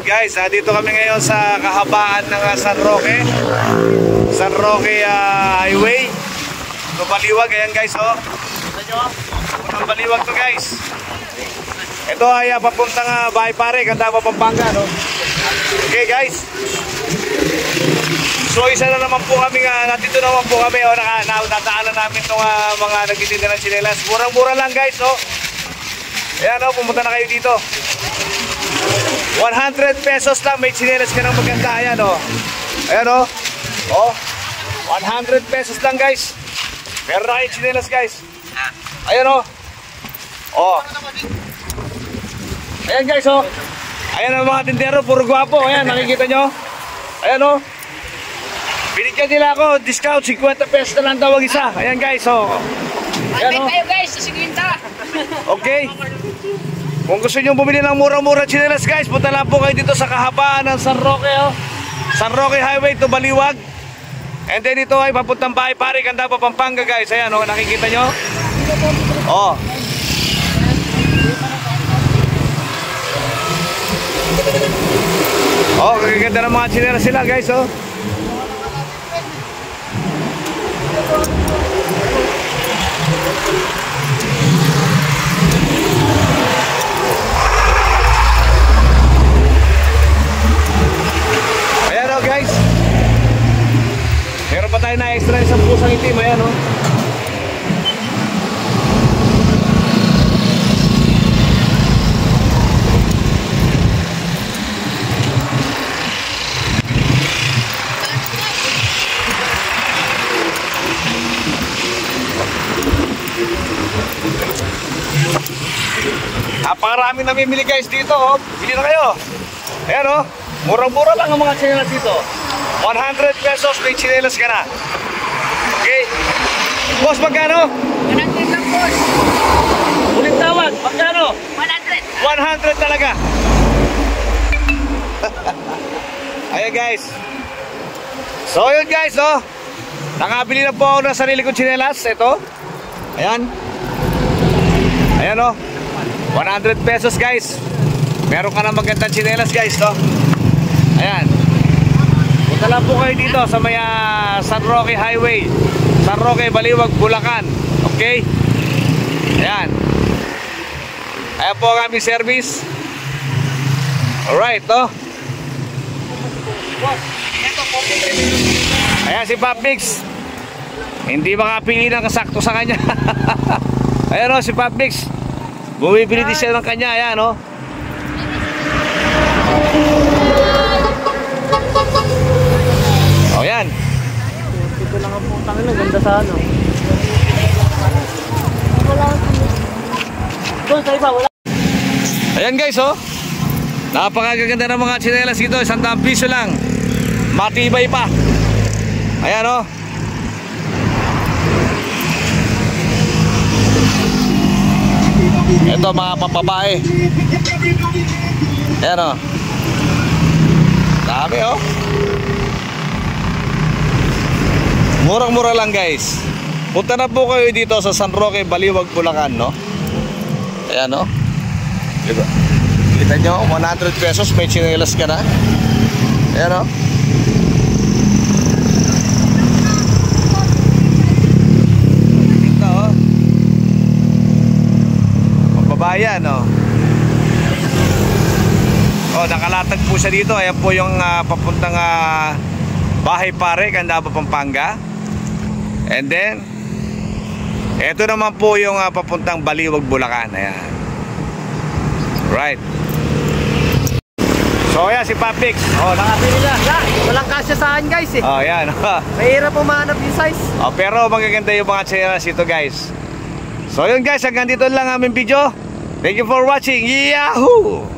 Guys, dito kami ngayon sa kahabaan ng San Roque Highway. Ito Baliwag, ayan guys, oh. Kita nyo, punang Baliwag to guys. Ito ay papuntang Bahay Pare, Candaba, Pampanga, no? Okay guys. So isa na naman po kami, nandito naman po kami, oh, nataanan namin itong mga nagtitinda ng tsinelas. Murang-mura lang guys, oh. Ayan, oh, pumunta na kayo dito. 100 pesos lang, may tsinelas ka ng maganda. Ayan, oh. Ayan, oh. Oh, 100 pesos lang guys. Meron na kayo tsinelas guys. Ayan, oh. Oh. Ayan guys, oh. Ayan ang mga tindero, puro gwapo. Ayan, nakikita nyo. Ayan, oh. Binigyan nila ako, discount, 50 pesos na lang tawag isa. Ayan guys, oh. Ayan, oh. Tayo guys, sa 50. Okay. Kung gusto nyo bumili ng mura-mura tsinelas guys, punta lang po kayo dito sa kahabaan ng San Roque, oh. San Roque Highway to Baliwag. And then ito ay papuntang Bahay Pare, Candaba, Pampanga guys. Ayan, oh, nakikita nyo. Oh. Oh, kagaganda ng mga tsinelas sila guys, oh. Ayan, oh guys. Meron pa tayo na extra isang pusang itim. Ayan, oh. Napakarami namimili guys dito, oh. Bili na kayo. Ayan, oh. Murang-mura lang ang mga tsinelas dito. 100 pesos may tsinelas ka na. Okay. Boss, magkano? 100 lang boss. Ulit tawag, magkano? 100. 100 talaga. Ayan guys. So yun guys, oh. Nakabili na po ako ng sarili kong tsinelas. Ito. Ayan. Ayan, oh. 100 pesos guys. Meron ka na magandang tsinelas guys, no? Ayan. Punta lang po kayo dito sa may San Roque Highway, San Roque, Baliwag, Bulacan. Okay? Ayan. Ayan po ang aming service. Alright, no? Ayan si Pop Mix. Hindi makapili ng kasakto sa kanya. Ayan, oh, si Pop Mix. Bumibili din siya ng kanya. Ayan, oh. Oh, yan. Ito lang ang putang ina, ganda sa ano. Doon sa iba, wala. Ayan guys, oh. Napakaganda ng mga tsinelas dito. 100 piso lang. Matibay pa. Ayan, oh. Ito mga pampabae. Ayan, oh. Dami, oh. Murang-mura lang guys. Punta na po kayo dito sa San Roque, Baliwag, Bulacan, no? Ayan, no? Diba? Kita nyo, 100 pesos may tsinelas ka na. Ayan, no? Ito, oh. Pagbabayan, no? Oh, nakalatag po siya dito. Ayan po yung papuntang Bahay Pare, Candaba, Pampanga. And then eto naman po yung papuntang Baliwag, Bulacan. Ayan. Right. So ayan si Papix. Oh, nakapili na. Walang kasya sa akin guys eh. Oh, ayan. Mahirap pumanap yung size. Oh, pero magaganda yung mga tsinelas ito guys. So yun guys, hanggang dito lang aming video. Thank you for watching. Yahoo!